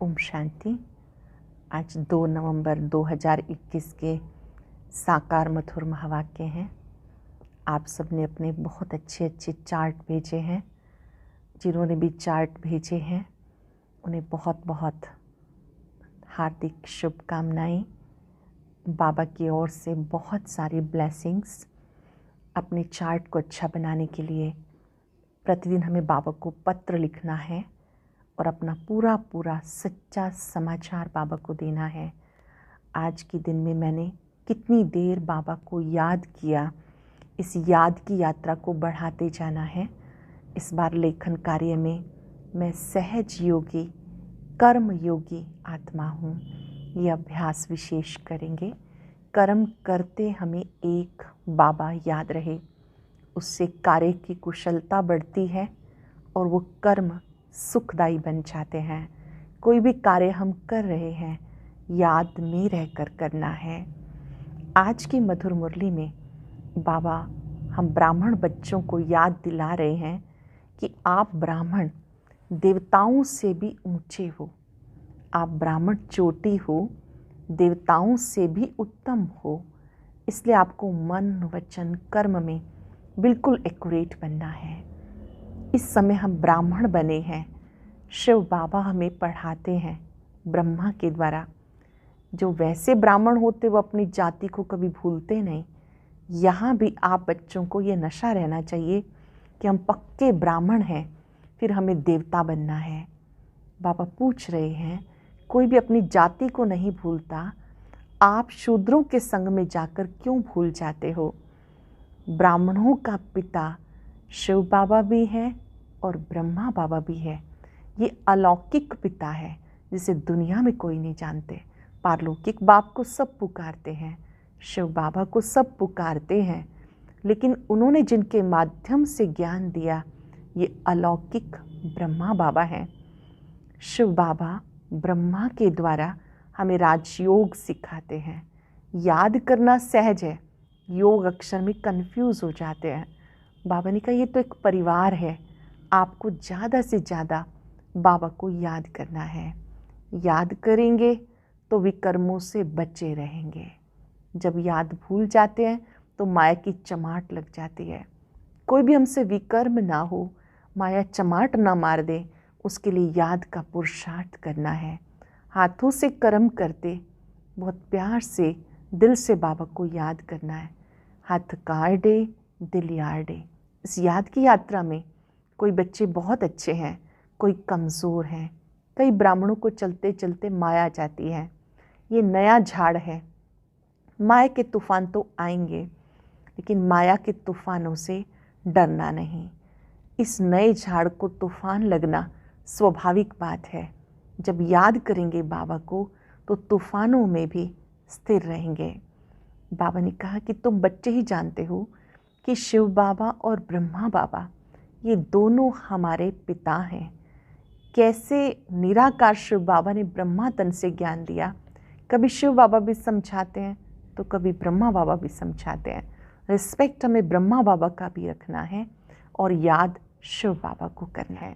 ओम शांति। आज 2 नवंबर 2021 के साकार मधुर महावाक्य हैं। आप सब ने अपने बहुत अच्छे चार्ट भेजे हैं। जिन्होंने भी चार्ट भेजे हैं उन्हें बहुत बहुत हार्दिक शुभकामनाएं। बाबा की ओर से बहुत सारी ब्लेसिंग्स। अपने चार्ट को अच्छा बनाने के लिए प्रतिदिन हमें बाबा को पत्र लिखना है और अपना पूरा सच्चा समाचार बाबा को देना है। आज के दिन में मैंने कितनी देर बाबा को याद किया, इस याद की यात्रा को बढ़ाते जाना है। इस बार लेखन कार्य में मैं सहज योगी, कर्म योगी आत्मा हूँ। ये अभ्यास विशेष करेंगे। कर्म करते हमें एक बाबा याद रहे, उससे कार्य की कुशलता बढ़ती है और वो कर्म सुखदायी बन जाते हैं। कोई भी कार्य हम कर रहे हैं याद में रहकर करना है। आज की मधुर मुरली में बाबा हम ब्राह्मण बच्चों को याद दिला रहे हैं कि आप ब्राह्मण देवताओं से भी ऊंचे हो। आप ब्राह्मण चोटी हो, देवताओं से भी उत्तम हो। इसलिए आपको मन वचन कर्म में बिल्कुल एक्यूरेट बनना है। इस समय हम ब्राह्मण बने हैं। शिव बाबा हमें पढ़ाते हैं ब्रह्मा के द्वारा। जो वैसे ब्राह्मण होते वो अपनी जाति को कभी भूलते नहीं। यहाँ भी आप बच्चों को ये नशा रहना चाहिए कि हम पक्के ब्राह्मण हैं, फिर हमें देवता बनना है। बाबा पूछ रहे हैं, कोई भी अपनी जाति को नहीं भूलता, आप शूद्रों के संग में जाकर क्यों भूल जाते हो? ब्राह्मणों का पिता शिव बाबा भी है और ब्रह्मा बाबा भी है। ये अलौकिक पिता है जिसे दुनिया में कोई नहीं जानते। पारलौकिक बाप को सब पुकारते हैं, शिव बाबा को सब पुकारते हैं, लेकिन उन्होंने जिनके माध्यम से ज्ञान दिया ये अलौकिक ब्रह्मा बाबा हैं। शिव बाबा ब्रह्मा के द्वारा हमें राजयोग सिखाते हैं। याद करना सहज है, योग अक्षर में कंफ्यूज हो जाते हैं। बाबा ने कहा ये तो एक परिवार है, आपको ज़्यादा से ज़्यादा बाबा को याद करना है। याद करेंगे तो विकर्मों से बचे रहेंगे। जब याद भूल जाते हैं तो माया की चमाट लग जाती है। कोई भी हमसे विकर्म ना हो, माया चमाट ना मार दे, उसके लिए याद का पुरुषार्थ करना है। हाथों से कर्म करते बहुत प्यार से दिल से बाबा को याद करना है। हाथ काटे दिल यार्डे। इस याद की यात्रा में कोई बच्चे बहुत अच्छे हैं, कोई कमज़ोर हैं। कई ब्राह्मणों को चलते चलते माया जाती है। ये नया झाड़ है। माया के तूफान तो आएंगे, लेकिन माया के तूफानों से डरना नहीं। इस नए झाड़ को तूफान लगना स्वाभाविक बात है। जब याद करेंगे बाबा को तो तूफानों में भी स्थिर रहेंगे। बाबा ने कहा कि तुम बच्चे ही जानते हो कि शिव बाबा और ब्रह्मा बाबा ये दोनों हमारे पिता हैं। कैसे निराकार शिव बाबा ने ब्रह्मा तन से ज्ञान दिया। कभी शिव बाबा भी समझाते हैं तो कभी ब्रह्मा बाबा भी समझाते हैं। रिस्पेक्ट हमें ब्रह्मा बाबा का भी रखना है और याद शिव बाबा को करना है।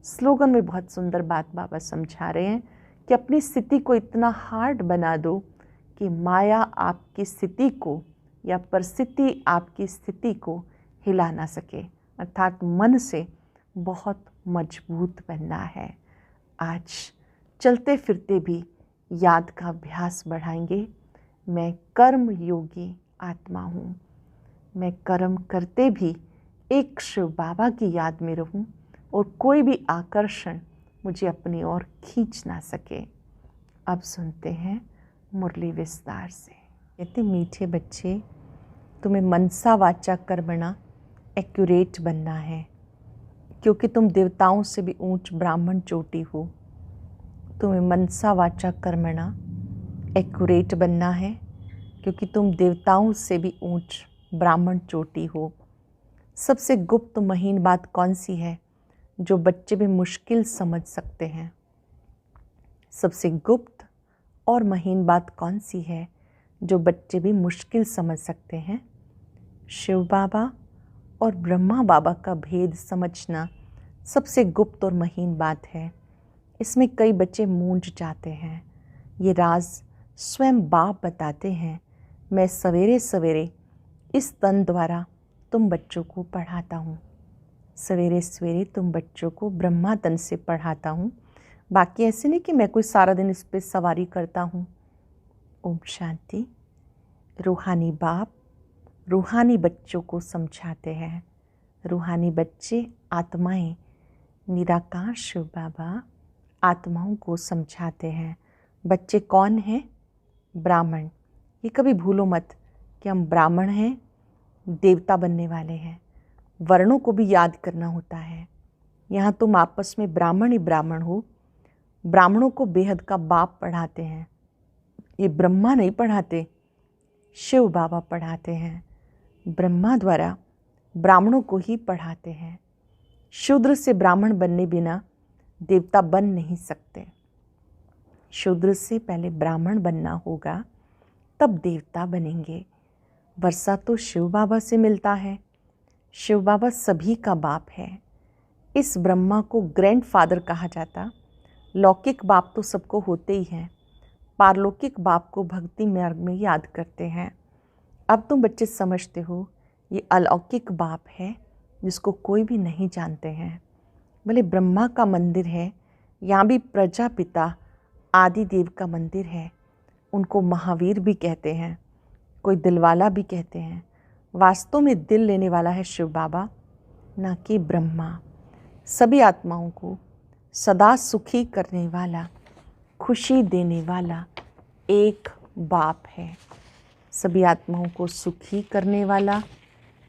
स्लोगन में बहुत सुंदर बात बाबा समझा रहे हैं कि अपनी स्थिति को इतना हार्ड बना दो कि माया आपकी स्थिति को या परिस्थिति आपकी स्थिति को हिला ना सके। अर्थात मन से बहुत मजबूत बनना है। आज चलते फिरते भी याद का अभ्यास बढ़ाएंगे। मैं कर्म योगी आत्मा हूँ। मैं कर्म करते भी एक शिव बाबा की याद में रहूँ और कोई भी आकर्षण मुझे अपनी ओर खींच ना सके। अब सुनते हैं मुरली विस्तार से। कहते मीठे बच्चे, तुम्हें मनसा वाचा कर्मणा एक्यूरेट बनना है, क्योंकि तुम देवताओं से भी ऊंच ब्राह्मण चोटी हो। तुम्हें मनसा वाचा कर्मणा एक्यूरेट बनना है, क्योंकि तुम देवताओं से भी ऊंच ब्राह्मण चोटी हो। सबसे गुप्त महीन बात कौन सी है जो बच्चे भी मुश्किल समझ सकते हैं? सबसे गुप्त और महीन बात कौन सी है जो बच्चे भी मुश्किल समझ सकते हैं? शिव बाबा और ब्रह्मा बाबा का भेद समझना सबसे गुप्त और महीन बात है। इसमें कई बच्चे मूंझ जाते हैं। ये राज स्वयं बाप बताते हैं। मैं सवेरे सवेरे इस तन द्वारा तुम बच्चों को पढ़ाता हूँ। सवेरे सवेरे तुम बच्चों को ब्रह्मा तन से पढ़ाता हूँ। बाकी ऐसे नहीं कि मैं कोई सारा दिन इस पे सवारी करता हूँ। ओम शांति। रूहानी बाप रूहानी बच्चों को समझाते हैं। रूहानी बच्चे आत्माएं निराकार शिव बाबा आत्माओं को समझाते हैं। बच्चे कौन हैं? ब्राह्मण। ये कभी भूलो मत कि हम ब्राह्मण हैं, देवता बनने वाले हैं। वर्णों को भी याद करना होता है। यहाँ तुम आपस में ब्राह्मण ही ब्राह्मण हो। ब्राह्मणों को बेहद का बाप पढ़ाते हैं। ये ब्रह्मा नहीं पढ़ाते, शिव बाबा पढ़ाते हैं। ब्रह्मा द्वारा ब्राह्मणों को ही पढ़ाते हैं। शूद्र से ब्राह्मण बनने बिना देवता बन नहीं सकते। शूद्र से पहले ब्राह्मण बनना होगा, तब देवता बनेंगे। वर्षा तो शिव बाबा से मिलता है। शिव बाबा सभी का बाप है। इस ब्रह्मा को ग्रैंडफादर कहा जाता। लौकिक बाप तो सबको होते ही हैं, पारलौकिक बाप को भक्ति मार्ग में याद करते हैं। अब तुम बच्चे समझते हो ये अलौकिक बाप है जिसको कोई भी नहीं जानते हैं। भले ब्रह्मा का मंदिर है, यहाँ भी प्रजापिता आदि देव का मंदिर है। उनको महावीर भी कहते हैं, कोई दिलवाला भी कहते हैं। वास्तव में दिल लेने वाला है शिव बाबा, ना कि ब्रह्मा। सभी आत्माओं को सदा सुखी करने वाला, खुशी देने वाला एक बाप है। सभी आत्माओं को सुखी करने वाला,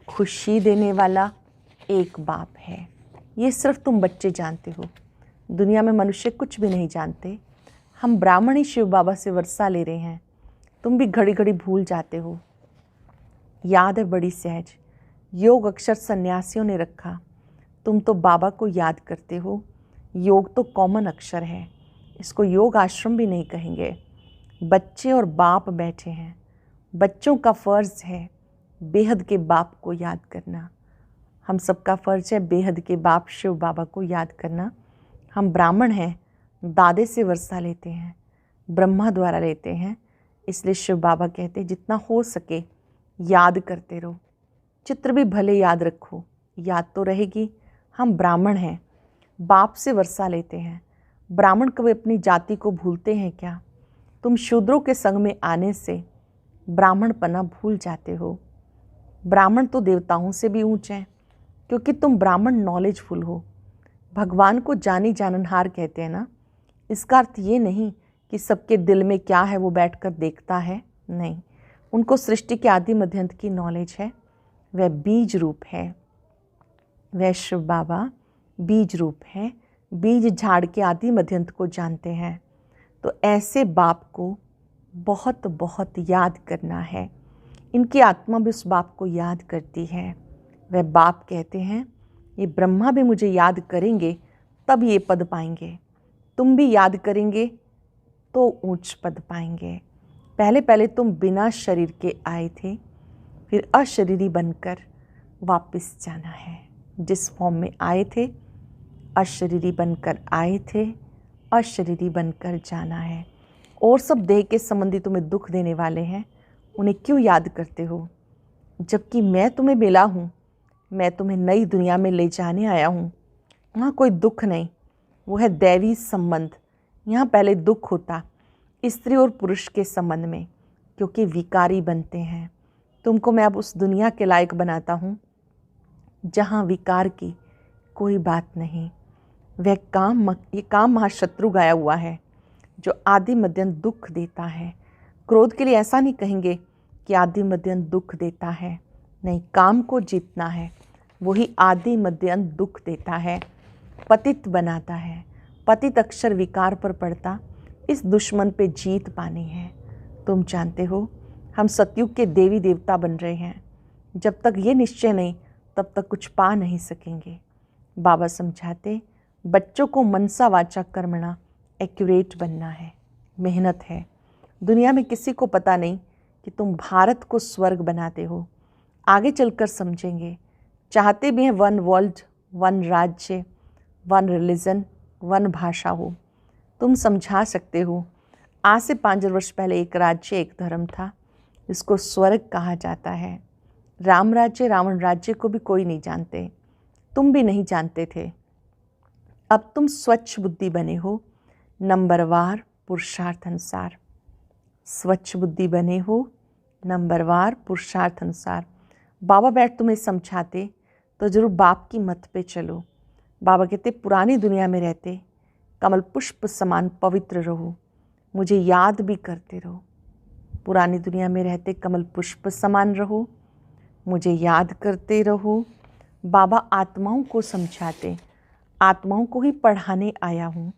खुशी देने वाला एक बाप है। ये सिर्फ तुम बच्चे जानते हो। दुनिया में मनुष्य कुछ भी नहीं जानते। हम ब्राह्मण ही शिव बाबा से वर्षा ले रहे हैं। तुम भी घड़ी घड़ी भूल जाते हो। याद है बड़ी सहज। योग अक्षर सन्यासियों ने रखा, तुम तो बाबा को याद करते हो। योग तो कॉमन अक्षर है, इसको योग आश्रम भी नहीं कहेंगे। बच्चे और बाप बैठे हैं। बच्चों का फ़र्ज़ है बेहद के बाप को याद करना। हम सबका फ़र्ज़ है बेहद के बाप शिव बाबा को याद करना। हम ब्राह्मण हैं, दादे से वर्षा लेते हैं, ब्रह्मा द्वारा लेते हैं। इसलिए शिव बाबा कहते जितना हो सके याद करते रहो। चित्र भी भले याद रखो, याद तो रहेगी। हम ब्राह्मण हैं, बाप से वर्षा लेते हैं। ब्राह्मण कभी अपनी जाति को भूलते हैं क्या? तुम शूद्रों के संग में आने से ब्राह्मण पना भूल जाते हो। ब्राह्मण तो देवताओं से भी ऊंचे हैं, क्योंकि तुम ब्राह्मण नॉलेजफुल हो। भगवान को जानी जाननहार कहते हैं ना। इसका अर्थ ये नहीं कि सबके दिल में क्या है वो बैठकर देखता है, नहीं। उनको सृष्टि के आदि मध्यांत की नॉलेज है। वह बीज रूप है। वह शिव बाबा बीज रूप है। बीज झाड़ के आदि मध्यांत को जानते हैं। तो ऐसे बाप को बहुत बहुत याद करना है। इनकी आत्मा भी उस बाप को याद करती है। वह बाप कहते हैं ये ब्रह्मा भी मुझे याद करेंगे तब ये पद पाएंगे। तुम भी याद करेंगे तो ऊंच पद पाएंगे। पहले पहले तुम बिना शरीर के आए थे, फिर अशरीरी बनकर वापस जाना है। जिस फॉर्म में आए थे अशरीरी बनकर आए थे, अशरीरी बनकर जाना है। और सब देह के संबंधी तुम्हें दुख देने वाले हैं, उन्हें क्यों याद करते हो? जबकि मैं तुम्हें मिला हूँ, मैं तुम्हें नई दुनिया में ले जाने आया हूँ। वहाँ कोई दुख नहीं, वो है दैवी संबंध। यहाँ पहले दुख होता स्त्री और पुरुष के संबंध में, क्योंकि विकारी बनते हैं। तुमको मैं अब उस दुनिया के लायक बनाता हूँ जहाँ विकार की कोई बात नहीं। वह ये काम महाशत्रु गाया हुआ है जो आदि मध्यंत दुख देता है। क्रोध के लिए ऐसा नहीं कहेंगे कि आदि मध्यंत दुख देता है, नहीं। काम को जीतना है, वही आदि मध्यंत दुख देता है, पतित बनाता है। पतित अक्षर विकार पर पड़ता, इस दुश्मन पे जीत पानी है। तुम जानते हो हम सतयुग के देवी देवता बन रहे हैं। जब तक ये निश्चय नहीं तब तक कुछ पा नहीं सकेंगे। बाबा समझाते बच्चों को मनसा वाचा कर्मणा एक्यूरेट बनना है, मेहनत है। दुनिया में किसी को पता नहीं कि तुम भारत को स्वर्ग बनाते हो। आगे चलकर समझेंगे। चाहते भी हैं वन वर्ल्ड, वन राज्य, वन रिलीजन, वन भाषा हो, तुम समझा सकते हो। आज से 5,000 वर्ष पहले एक राज्य, एक धर्म था, जिसको स्वर्ग कहा जाता है। राम राज्य, रावण राज्य को भी कोई नहीं जानते, तुम भी नहीं जानते थे। अब तुम स्वच्छ बुद्धि बने हो, नंबरवार पुरुषार्थ अनुसार। स्वच्छ बुद्धि बने हो, नंबरवार पुरुषार्थ अनुसार। बाबा बैठ तुम्हें समझाते तो जरूर बाप की मत पे चलो। बाबा कहते पुरानी दुनिया में रहते कमल पुष्प समान पवित्र रहो, मुझे याद भी करते रहो। पुरानी दुनिया में रहते कमल पुष्प समान रहो, मुझे याद करते रहो। बाबा आत्माओं को समझाते, आत्माओं को ही पढ़ाने आया हूँ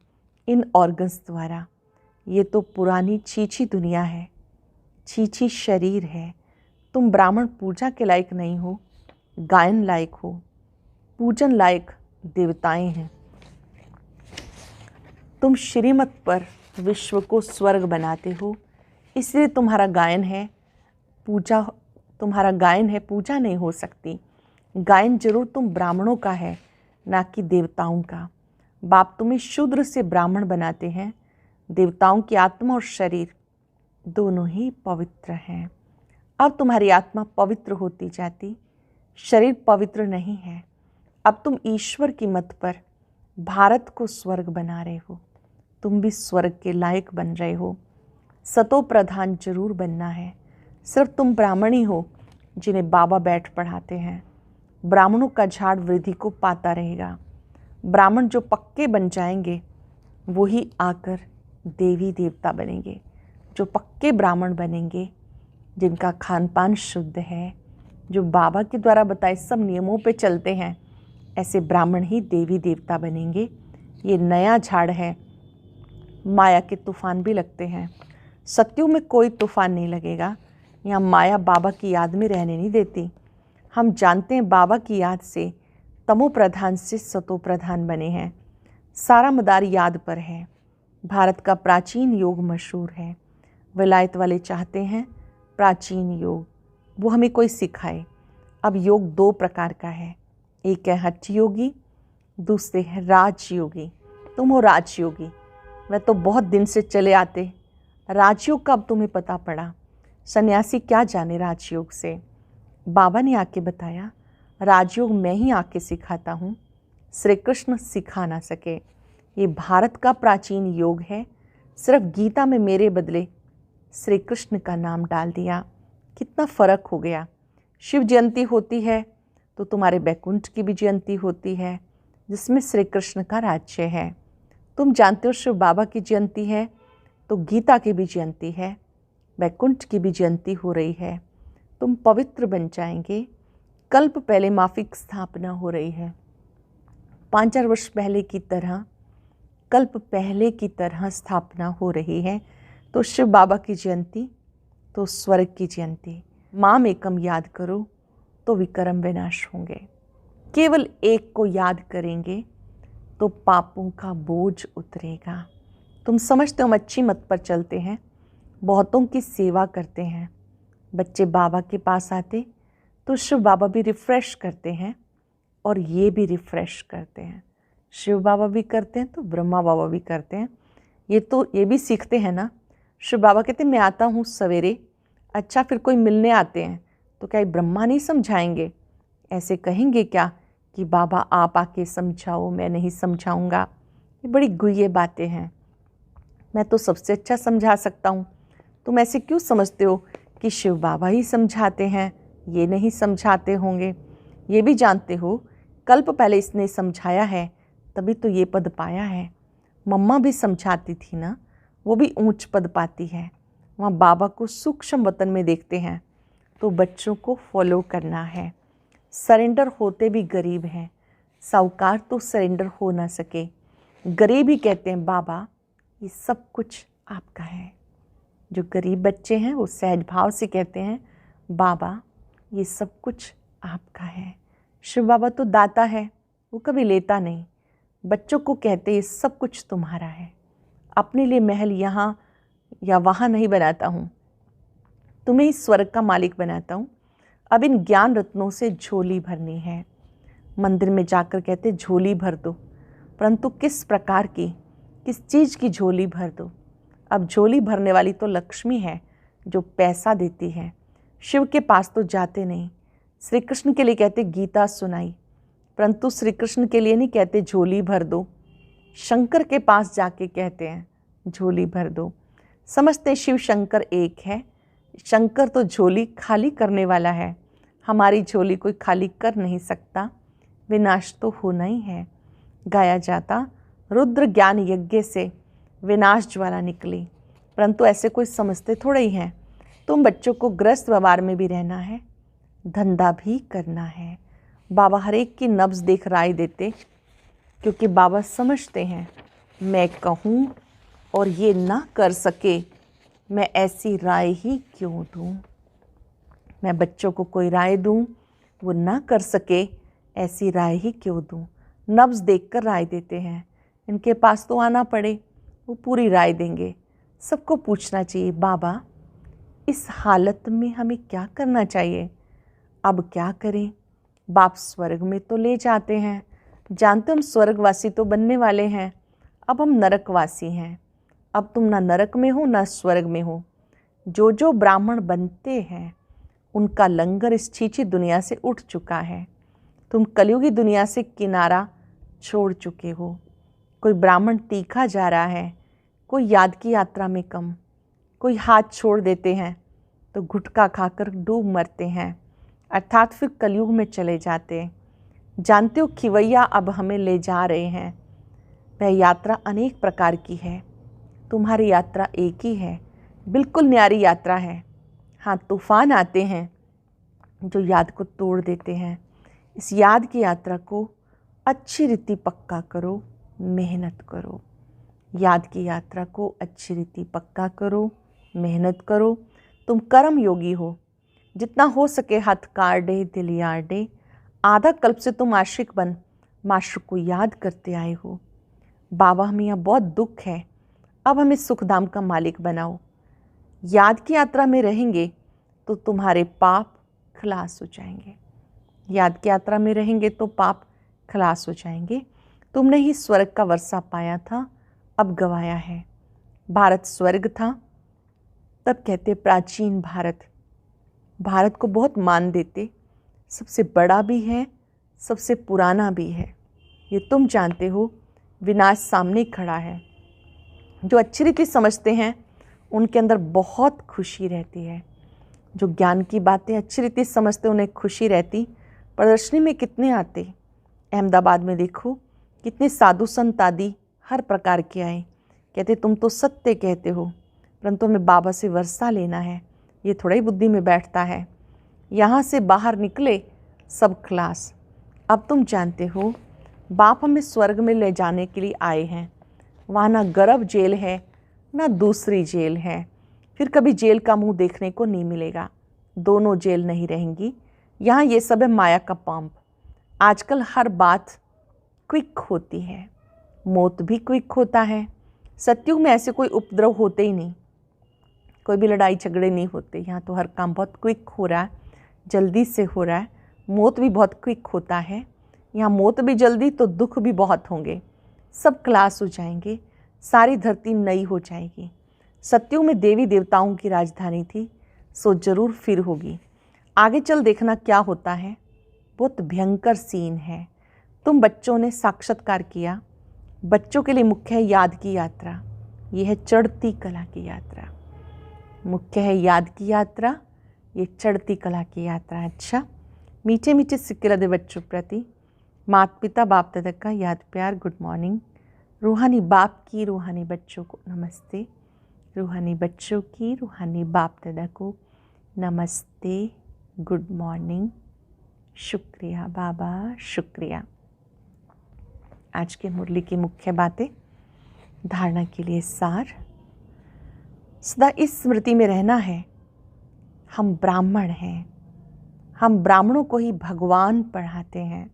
इन ऑर्गन्स द्वारा। ये तो पुरानी छीछी दुनिया है, छीछी शरीर है। तुम ब्राह्मण पूजा के लायक नहीं हो, गायन लायक हो, पूजन लायक देवताएं हैं। तुम श्रीमत पर विश्व को स्वर्ग बनाते हो, इसलिए तुम्हारा गायन है, पूजा तुम्हारा गायन है, पूजा नहीं हो सकती। गायन जरूर तुम ब्राह्मणों का है, ना कि देवताओं का। बाप तुम्हें शूद्र से ब्राह्मण बनाते हैं। देवताओं की आत्मा और शरीर दोनों ही पवित्र हैं। अब तुम्हारी आत्मा पवित्र होती जाती, शरीर पवित्र नहीं है। अब तुम ईश्वर की मत पर भारत को स्वर्ग बना रहे हो। तुम भी स्वर्ग के लायक बन रहे हो। सतो प्रधान जरूर बनना है। सिर्फ तुम ब्राह्मण ही हो जिन्हें बाबा बैठ पढ़ाते हैं। ब्राह्मणों का झाड़ वृद्धि को पाता रहेगा। ब्राह्मण जो पक्के बन जाएंगे वही आकर देवी देवता बनेंगे। जो पक्के ब्राह्मण बनेंगे, जिनका खान पान शुद्ध है, जो बाबा के द्वारा बताए सब नियमों पे चलते हैं, ऐसे ब्राह्मण ही देवी देवता बनेंगे। ये नया झाड़ है। माया के तूफान भी लगते हैं, सत्युग में कोई तूफान नहीं लगेगा। यहाँ माया बाबा की याद में रहने नहीं देती। हम जानते हैं बाबा की याद से तमो प्रधान से सतो प्रधान बने हैं। सारा मदार याद पर है। भारत का प्राचीन योग मशहूर है। विलायत वाले चाहते हैं प्राचीन योग, वो हमें कोई सिखाए। अब योग 2 प्रकार का है, एक है हठ योगी, दूसरे है राजयोगी। तुम हो राजयोगी। वह तो बहुत दिन से चले आते। राजयोग का अब तुम्हें पता पड़ा। सन्यासी क्या जाने राजयोग से। बाबा ने आके बताया, राजयोग मैं ही आके सिखाता हूँ, श्री कृष्ण सिखा ना सके। ये भारत का प्राचीन योग है। सिर्फ गीता में मेरे बदले श्री कृष्ण का नाम डाल दिया। कितना फ़र्क हो गया। शिव जयंती होती है तो तुम्हारे बैकुंठ की भी जयंती होती है, जिसमें श्री कृष्ण का राज्य है। तुम जानते हो शिव बाबा की जयंती है तो गीता की भी जयंती है, बैकुंठ की भी जयंती हो रही है। तुम पवित्र बन जाएंगे। कल्प पहले माफिक स्थापना हो रही है। 5,000 वर्ष पहले की तरह, कल्प पहले की तरह स्थापना हो रही है। तो शिव बाबा की जयंती तो स्वर्ग की जयंती। माम एकम याद करो तो विक्रम विनाश होंगे। केवल एक को याद करेंगे तो पापों का बोझ उतरेगा। तुम समझते हो हम अच्छी मत पर चलते हैं, बहुतों की सेवा करते हैं। बच्चे बाबा के पास आते तो शिव बाबा भी रिफ़्रेश करते हैं और ये भी रिफ़्रेश करते हैं। शिव बाबा भी करते हैं तो ब्रह्मा बाबा भी करते हैं। ये भी सीखते हैं ना। शिव बाबा कहते हैं मैं आता हूँ सवेरे। अच्छा, फिर कोई मिलने आते हैं तो क्या ये ब्रह्मा नहीं समझाएंगे? ऐसे कहेंगे क्या कि बाबा आप आके समझाओ, मैं नहीं समझाऊंगा? ये बड़ी गुह्य बातें हैं। मैं तो सबसे अच्छा समझा सकता हूँ। तुम ऐसे क्यों समझते हो कि शिव बाबा ही समझाते हैं, ये नहीं समझाते होंगे? ये भी जानते हो कल्प पहले इसने समझाया है, तभी तो ये पद पाया है। मम्मा भी समझाती थी ना, वो भी ऊंच पद पाती है। वहाँ बाबा को सूक्ष्म वतन में देखते हैं। तो बच्चों को फॉलो करना है। सरेंडर होते भी गरीब हैं, साहूकार तो सरेंडर हो ना सके। गरीब ही कहते हैं बाबा ये सब कुछ आपका है। जो गरीब बच्चे हैं वो सहज भाव से कहते हैं बाबा ये सब कुछ आपका है। शिव बाबा तो दाता है, वो कभी लेता नहीं। बच्चों को कहते ये सब कुछ तुम्हारा है। अपने लिए महल यहाँ या वहाँ नहीं बनाता हूँ, तुम्हें इस स्वर्ग का मालिक बनाता हूँ। अब इन ज्ञान रत्नों से झोली भरनी है। मंदिर में जाकर कहते झोली भर दो, परंतु किस प्रकार की? किस चीज़ की झोली भर दूँ। अब झोली भरने वाली तो लक्ष्मी है जो पैसा देती है। शिव के पास तो जाते नहीं, श्री कृष्ण के लिए कहते गीता सुनाई, परंतु श्री कृष्ण के लिए नहीं कहते झोली भर दो। शंकर के पास जाके कहते हैं झोली भर दो। समझते शिव शंकर एक है। शंकर तो झोली खाली करने वाला है, हमारी झोली कोई खाली कर नहीं सकता, विनाश तो होना ही है। गाया जाता रुद्र ज्ञान यज्ञ से विनाश ज्वाला निकली, परंतु ऐसे कोई समझते थोड़े ही हैं। तुम बच्चों को गृहस्थ व्यवहार में भी रहना है, धंधा भी करना है। बाबा हर एक की नब्ज देख राय देते, क्योंकि बाबा समझते हैं मैं कहूँ और ये ना कर सके, मैं ऐसी राय ही क्यों दूँ। मैं बच्चों को कोई राय दूँ वो ना कर सके, ऐसी राय ही क्यों दूँ। नब्ज देखकर राय देते हैं, इनके पास तो आना पड़े वो पूरी राय देंगे। सबको पूछना चाहिए बाबा इस हालत में हमें क्या करना चाहिए, अब क्या करें। बाप स्वर्ग में तो ले जाते हैं, जानते हम स्वर्गवासी तो बनने वाले हैं, अब हम नरकवासी हैं। अब तुम ना नरक में हो ना स्वर्ग में हो। जो जो ब्राह्मण बनते हैं उनका लंगर इस छीछी दुनिया से उठ चुका है। तुम कलयुगी दुनिया से किनारा छोड़ चुके हो। कोई ब्राह्मण तीखा जा रहा है, कोई याद की यात्रा में कम, कोई हाथ छोड़ देते हैं तो गुटखा खाकर डूब मरते हैं, अर्थात फिर कलयुग में चले जाते हैं। जानते हो खिवैया अब हमें ले जा रहे हैं। वह यात्रा अनेक प्रकार की है, तुम्हारी यात्रा एक ही है, बिल्कुल न्यारी यात्रा है। हाँ, तूफान आते हैं जो याद को तोड़ देते हैं। इस याद की यात्रा को अच्छी रीति पक्का करो, मेहनत करो। याद की यात्रा को अच्छी रीति पक्का करो, मेहनत करो। तुम कर्म योगी हो, जितना हो सके हाथ काटे दिल यार्डे। आधा कल्प से तुम आशिक बन मास्टर को याद करते आए हो। बाबा हमें यहाँ बहुत दुख है, अब हमें सुखधाम का मालिक बनाओ। याद की यात्रा में रहेंगे तो तुम्हारे पाप खलास हो जाएंगे। याद की यात्रा में रहेंगे तो पाप खलास हो जाएंगे। तुमने ही स्वर्ग का वर्षा पाया था, अब गवाया है। भारत स्वर्ग था, तब कहते प्राचीन भारत। भारत को बहुत मान देते, सबसे बड़ा भी है, सबसे पुराना भी है। ये तुम जानते हो, विनाश सामने खड़ा है। जो अच्छी रीति समझते हैं उनके अंदर बहुत खुशी रहती है। जो ज्ञान की बातें अच्छी रीति समझते उन्हें खुशी रहती। प्रदर्शनी में कितने आते, अहमदाबाद में देखो कितने साधु संत आदि हर प्रकार के आए। कहते तुम तो सत्य कहते हो, परंतु हमें बाबा से वर्षा लेना है। ये थोड़ा ही बुद्धि में बैठता है। यहाँ से बाहर निकले सब खलास। अब तुम जानते हो बाप हमें स्वर्ग में ले जाने के लिए आए हैं। वहाँ ना गर्भ जेल है ना दूसरी जेल है, फिर कभी जेल का मुंह देखने को नहीं मिलेगा। दोनों जेल नहीं रहेंगी। यहाँ ये सब है माया का पंप। आजकल हर बात क्विक होती है, मौत भी क्विक होता है। सत्युग में ऐसे कोई उपद्रव होते ही नहीं, कोई भी लड़ाई झगड़े नहीं होते। यहाँ तो हर काम बहुत क्विक हो रहा है, जल्दी से हो रहा है। मौत भी बहुत क्विक होता है। यहाँ मौत भी जल्दी तो दुख भी बहुत होंगे। सब क्लास हो जाएंगे, सारी धरती नई हो जाएगी। सत्युग में देवी देवताओं की राजधानी थी, सो जरूर फिर होगी। आगे चल देखना क्या होता है, बहुत भयंकर सीन है। तुम बच्चों ने साक्षात्कार किया। बच्चों के लिए मुख्य है याद की यात्रा, ये है चढ़ती कला की यात्रा। मुख्य है याद की यात्रा, ये चढ़ती कला की यात्रा है। अच्छा, मीठे मीठे सिक्के लदे बच्चों प्रति माता पिता बाप दादा का याद प्यार, गुड मॉर्निंग। रूहानी बाप की रूहानी बच्चों को नमस्ते। रूहानी बच्चों की रूहानी बाप दादा को नमस्ते, गुड मॉर्निंग। शुक्रिया बाबा, शुक्रिया। आज के मुरली की मुख्य बातें, धारणा के लिए सार। सदा इस स्मृति में रहना है, हम ब्राह्मण हैं। हम ब्राह्मणों को ही भगवान पढ़ाते हैं।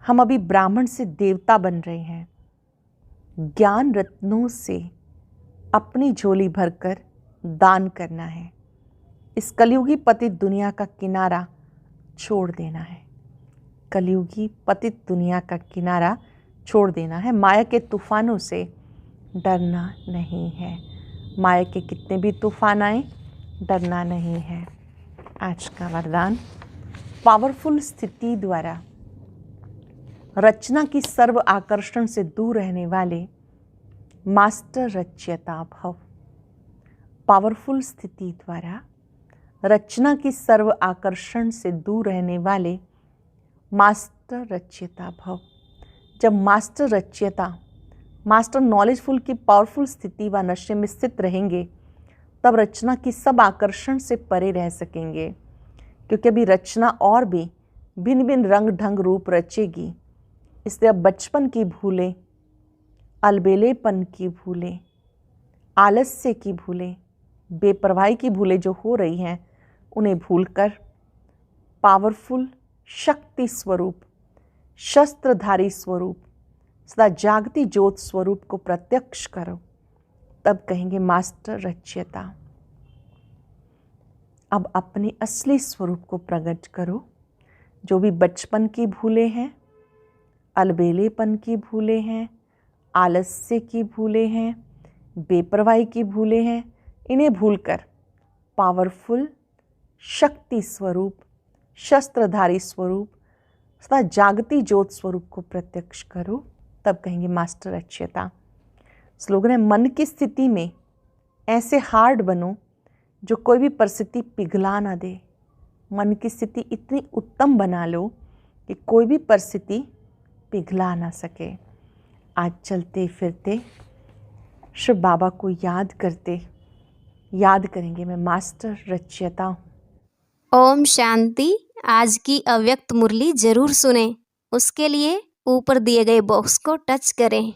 हम अभी ब्राह्मण से देवता बन रहे हैं। ज्ञान रत्नों से अपनी झोली भरकर दान करना है। इस कलयुगी पतित दुनिया का किनारा छोड़ देना है। कलयुगी पतित दुनिया का किनारा छोड़ देना है। माया के तूफानों से डरना नहीं है। माया के कितने भी तूफान आए, डरना नहीं है। आज का वरदान, पावरफुल स्थिति द्वारा रचना की सर्व आकर्षण से दूर रहने वाले मास्टर रचयिता भव। पावरफुल स्थिति द्वारा रचना की सर्व आकर्षण से दूर रहने वाले मास्टर रचयिता भव। जब मास्टर रचयिता, मास्टर नॉलेजफुल की पावरफुल स्थिति व नशे में स्थित रहेंगे, तब रचना की सब आकर्षण से परे रह सकेंगे, क्योंकि अभी रचना और भी भिन्न भिन्न रंग ढंग रूप रचेगी। इसलिए अब बचपन की भूलें, अलबेलेपन की भूलें, आलस्य की भूलें, बेपरवाही की भूलें जो हो रही हैं, उन्हें भूलकर पावरफुल शक्ति स्वरूप, शस्त्रधारी स्वरूप, सदा जागती ज्योत स्वरूप को प्रत्यक्ष करो। तब कहेंगे मास्टर रचयिता, अब अपने असली स्वरूप को प्रकट करो। जो भी बचपन की भूलें हैं, अलबेलेपन की भूलें हैं, आलस्य की भूलें हैं, बेपरवाही की भूलें हैं, इन्हें भूलकर पावरफुल शक्ति स्वरूप, शस्त्रधारी स्वरूप, सदा जागती ज्योत स्वरूप को प्रत्यक्ष करो। तब कहेंगे मास्टर रचयिता। स्लोगन है, मन की स्थिति में ऐसे हार्ड बनो जो कोई भी परिस्थिति पिघला ना दे। मन की स्थिति इतनी उत्तम बना लो कि कोई भी परिस्थिति पिघला ना सके। आज चलते फिरते शिव बाबा को याद करते याद करेंगे, मैं मास्टर रचयिता हूँ। ओम शांति। आज की अव्यक्त मुरली जरूर सुने। उसके लिए ऊपर दिए गए बॉक्स को टच करें।